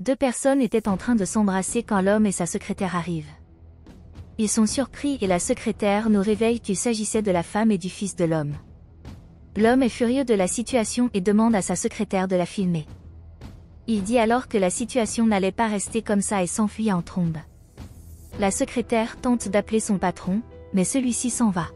Deux personnes étaient en train de s'embrasser quand l'homme et sa secrétaire arrivent. Ils sont surpris et la secrétaire nous révèle qu'il s'agissait de la femme et du fils de l'homme. L'homme est furieux de la situation et demande à sa secrétaire de la filmer. Il dit alors que la situation n'allait pas rester comme ça et s'enfuit en trombe. La secrétaire tente d'appeler son patron, mais celui-ci s'en va.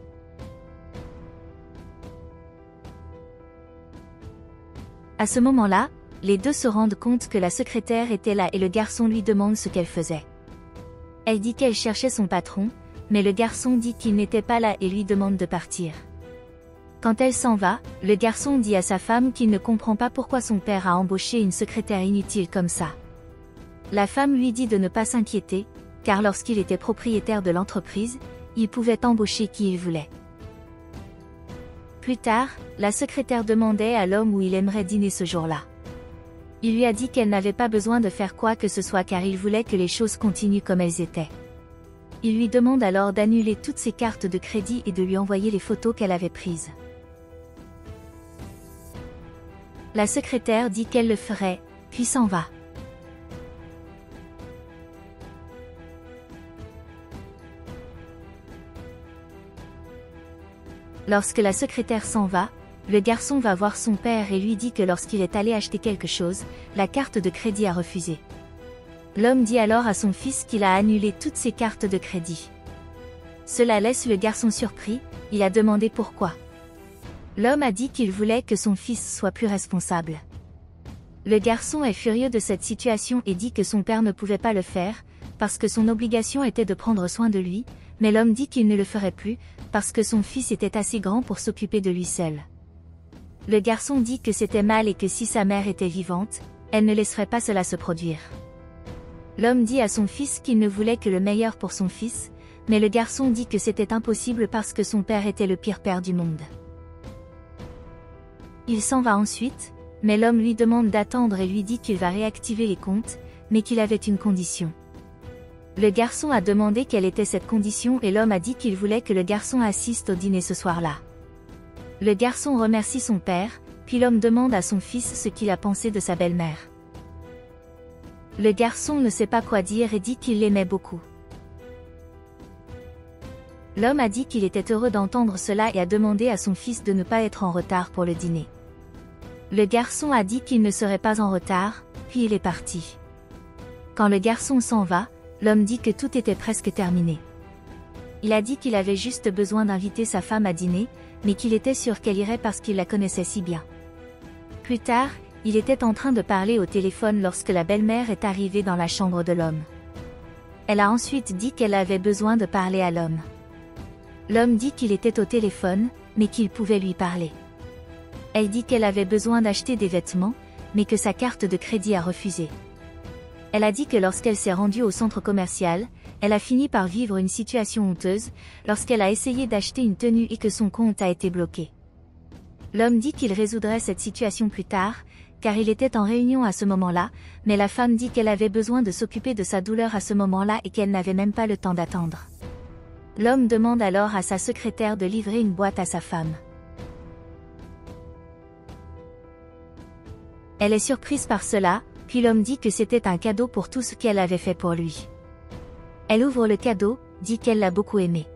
À ce moment-là, les deux se rendent compte que la secrétaire était là et le garçon lui demande ce qu'elle faisait. Elle dit qu'elle cherchait son patron, mais le garçon dit qu'il n'était pas là et lui demande de partir. Quand elle s'en va, le garçon dit à sa femme qu'il ne comprend pas pourquoi son père a embauché une secrétaire inutile comme ça. La femme lui dit de ne pas s'inquiéter, car lorsqu'il était propriétaire de l'entreprise, il pouvait embaucher qui il voulait. Plus tard, la secrétaire demandait à l'homme où il aimerait dîner ce jour-là. Il lui a dit qu'elle n'avait pas besoin de faire quoi que ce soit car il voulait que les choses continuent comme elles étaient. Il lui demande alors d'annuler toutes ses cartes de crédit et de lui envoyer les photos qu'elle avait prises. La secrétaire dit qu'elle le ferait, puis s'en va. Lorsque la secrétaire s'en va, le garçon va voir son père et lui dit que lorsqu'il est allé acheter quelque chose, la carte de crédit a refusé. L'homme dit alors à son fils qu'il a annulé toutes ses cartes de crédit. Cela laisse le garçon surpris, il a demandé pourquoi. L'homme a dit qu'il voulait que son fils soit plus responsable. Le garçon est furieux de cette situation et dit que son père ne pouvait pas le faire, parce que son obligation était de prendre soin de lui, mais l'homme dit qu'il ne le ferait plus, parce que son fils était assez grand pour s'occuper de lui seul. Le garçon dit que c'était mal et que si sa mère était vivante, elle ne laisserait pas cela se produire. L'homme dit à son fils qu'il ne voulait que le meilleur pour son fils, mais le garçon dit que c'était impossible parce que son père était le pire père du monde. Il s'en va ensuite, mais l'homme lui demande d'attendre et lui dit qu'il va réactiver les comptes, mais qu'il avait une condition. Le garçon a demandé quelle était cette condition et l'homme a dit qu'il voulait que le garçon assiste au dîner ce soir-là. Le garçon remercie son père, puis l'homme demande à son fils ce qu'il a pensé de sa belle-mère. Le garçon ne sait pas quoi dire et dit qu'il l'aimait beaucoup. L'homme a dit qu'il était heureux d'entendre cela et a demandé à son fils de ne pas être en retard pour le dîner. Le garçon a dit qu'il ne serait pas en retard, puis il est parti. Quand le garçon s'en va, l'homme dit que tout était presque terminé. Il a dit qu'il avait juste besoin d'inviter sa femme à dîner, mais qu'il était sûr qu'elle irait parce qu'il la connaissait si bien. Plus tard, il était en train de parler au téléphone lorsque la belle-mère est arrivée dans la chambre de l'homme. Elle a ensuite dit qu'elle avait besoin de parler à l'homme. L'homme dit qu'il était au téléphone, mais qu'il pouvait lui parler. Elle dit qu'elle avait besoin d'acheter des vêtements, mais que sa carte de crédit a refusé. Elle a dit que lorsqu'elle s'est rendue au centre commercial, elle a fini par vivre une situation honteuse, lorsqu'elle a essayé d'acheter une tenue et que son compte a été bloqué. L'homme dit qu'il résoudrait cette situation plus tard, car il était en réunion à ce moment-là, mais la femme dit qu'elle avait besoin de s'occuper de sa douleur à ce moment-là et qu'elle n'avait même pas le temps d'attendre. L'homme demande alors à sa secrétaire de livrer une boîte à sa femme. Elle est surprise par cela, puis l'homme dit que c'était un cadeau pour tout ce qu'elle avait fait pour lui. Elle ouvre le cadeau, dit qu'elle l'a beaucoup aimé.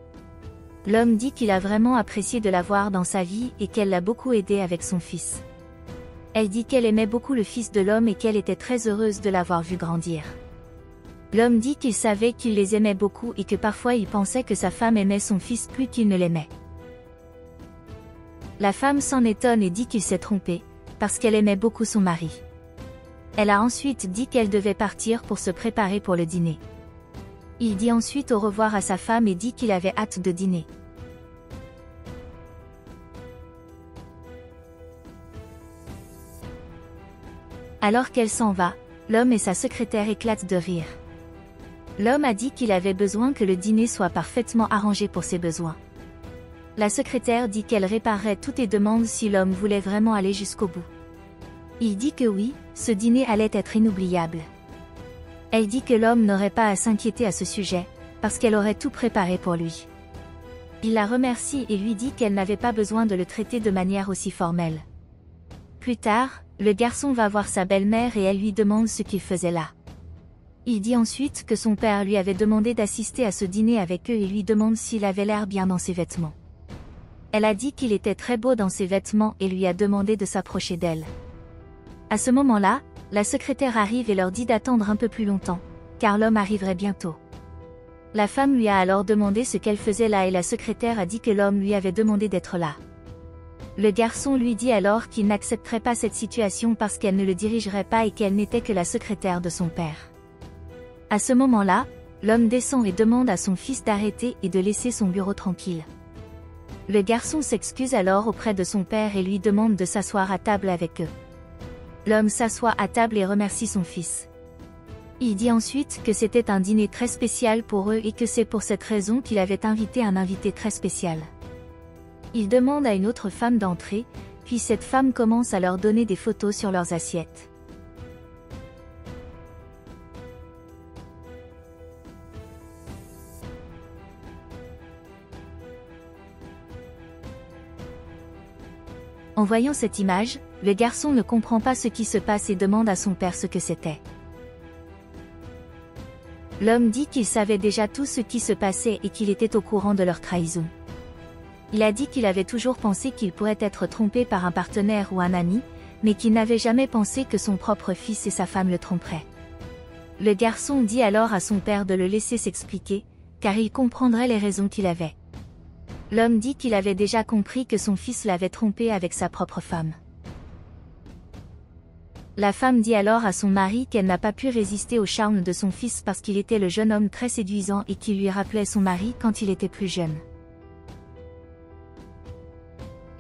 L'homme dit qu'il a vraiment apprécié de la voir dans sa vie et qu'elle l'a beaucoup aidé avec son fils. Elle dit qu'elle aimait beaucoup le fils de l'homme et qu'elle était très heureuse de l'avoir vu grandir. L'homme dit qu'il savait qu'il les aimait beaucoup et que parfois il pensait que sa femme aimait son fils plus qu'il ne l'aimait. La femme s'en étonne et dit qu'il s'est trompé, parce qu'elle aimait beaucoup son mari. Elle a ensuite dit qu'elle devait partir pour se préparer pour le dîner. Il dit ensuite au revoir à sa femme et dit qu'il avait hâte de dîner. Alors qu'elle s'en va, l'homme et sa secrétaire éclatent de rire. L'homme a dit qu'il avait besoin que le dîner soit parfaitement arrangé pour ses besoins. La secrétaire dit qu'elle réparerait tout et demande si l'homme voulait vraiment aller jusqu'au bout. Il dit que oui, ce dîner allait être inoubliable. Elle dit que l'homme n'aurait pas à s'inquiéter à ce sujet, parce qu'elle aurait tout préparé pour lui. Il la remercie et lui dit qu'elle n'avait pas besoin de le traiter de manière aussi formelle. Plus tard, Le garçon va voir sa belle-mère et elle lui demande ce qu'il faisait là. Il dit ensuite que son père lui avait demandé d'assister à ce dîner avec eux et lui demande s'il avait l'air bien dans ses vêtements. Elle a dit qu'il était très beau dans ses vêtements et lui a demandé de s'approcher d'elle. À ce moment-là, la secrétaire arrive et leur dit d'attendre un peu plus longtemps, car l'homme arriverait bientôt. La femme lui a alors demandé ce qu'elle faisait là et la secrétaire a dit que l'homme lui avait demandé d'être là. Le garçon lui dit alors qu'il n'accepterait pas cette situation parce qu'elle ne le dirigerait pas et qu'elle n'était que la secrétaire de son père. À ce moment-là, l'homme descend et demande à son fils d'arrêter et de laisser son bureau tranquille. Le garçon s'excuse alors auprès de son père et lui demande de s'asseoir à table avec eux. L'homme s'assoit à table et remercie son fils. Il dit ensuite que c'était un dîner très spécial pour eux et que c'est pour cette raison qu'il avait invité un invité très spécial. Il demande à une autre femme d'entrer, puis cette femme commence à leur donner des photos sur leurs assiettes. En voyant cette image, le garçon ne comprend pas ce qui se passe et demande à son père ce que c'était. L'homme dit qu'il savait déjà tout ce qui se passait et qu'il était au courant de leur trahison. Il a dit qu'il avait toujours pensé qu'il pourrait être trompé par un partenaire ou un ami, mais qu'il n'avait jamais pensé que son propre fils et sa femme le tromperaient. Le garçon dit alors à son père de le laisser s'expliquer, car il comprendrait les raisons qu'il avait. L'homme dit qu'il avait déjà compris que son fils l'avait trompé avec sa propre femme. La femme dit alors à son mari qu'elle n'a pas pu résister au charme de son fils parce qu'il était le jeune homme très séduisant et qui lui rappelait son mari quand il était plus jeune.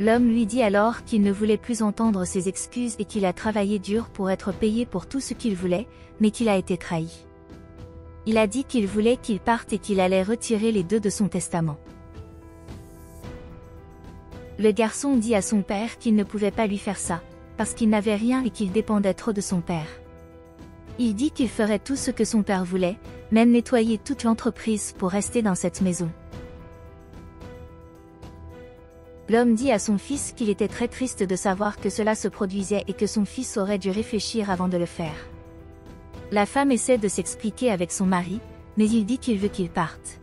L'homme lui dit alors qu'il ne voulait plus entendre ses excuses et qu'il a travaillé dur pour être payé pour tout ce qu'il voulait, mais qu'il a été trahi. Il a dit qu'il voulait qu'il parte et qu'il allait retirer les deux de son testament. Le garçon dit à son père qu'il ne pouvait pas lui faire ça, parce qu'il n'avait rien et qu'il dépendait trop de son père. Il dit qu'il ferait tout ce que son père voulait, même nettoyer toute l'entreprise pour rester dans cette maison. L'homme dit à son fils qu'il était très triste de savoir que cela se produisait et que son fils aurait dû réfléchir avant de le faire. La femme essaie de s'expliquer avec son mari, mais il dit qu'il veut qu'il parte.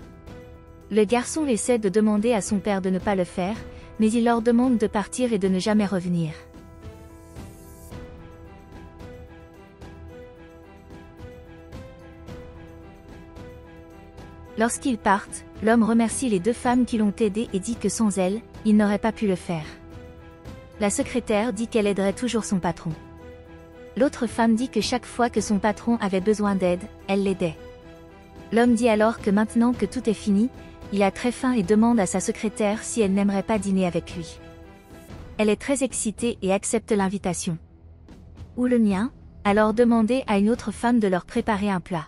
Le garçon essaie de demander à son père de ne pas le faire, mais il leur demande de partir et de ne jamais revenir. Lorsqu'ils partent, l'homme remercie les deux femmes qui l'ont aidé et dit que sans elles, il n'aurait pas pu le faire. La secrétaire dit qu'elle aiderait toujours son patron. L'autre femme dit que chaque fois que son patron avait besoin d'aide, elle l'aidait. L'homme dit alors que maintenant que tout est fini, il a très faim et demande à sa secrétaire si elle n'aimerait pas dîner avec lui. Elle est très excitée et accepte l'invitation. Ou le mien, alors demandez à une autre femme de leur préparer un plat.